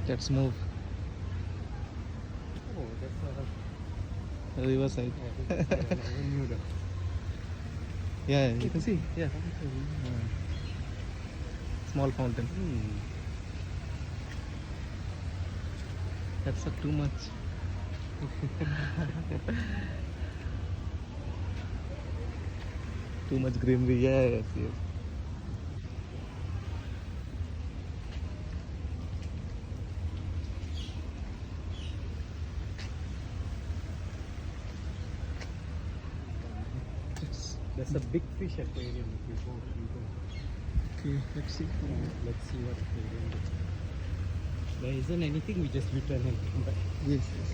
Let's move. Oh, that's River side. I never knew that. Yeah, you can see. Yeah. Small fountain. That's too much. Too much greenery. Yes, yes. There's a big fish aquarium if you go. Okay, let's see. Let's see what aquarium is. There isn't anything, we just return and come back. Yes, yes.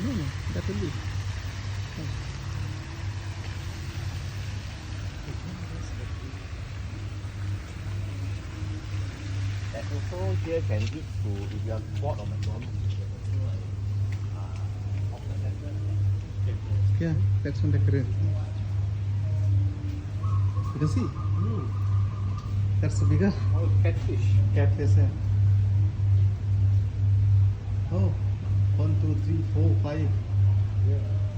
No, no, that will be. And also here can reach to, if you are bored on McDonald's, Yeah, that's on the crane. You can see. That's a bigger Oh, catfish. catfish. Oh, 1, 2, 3, 4, 5. Yeah.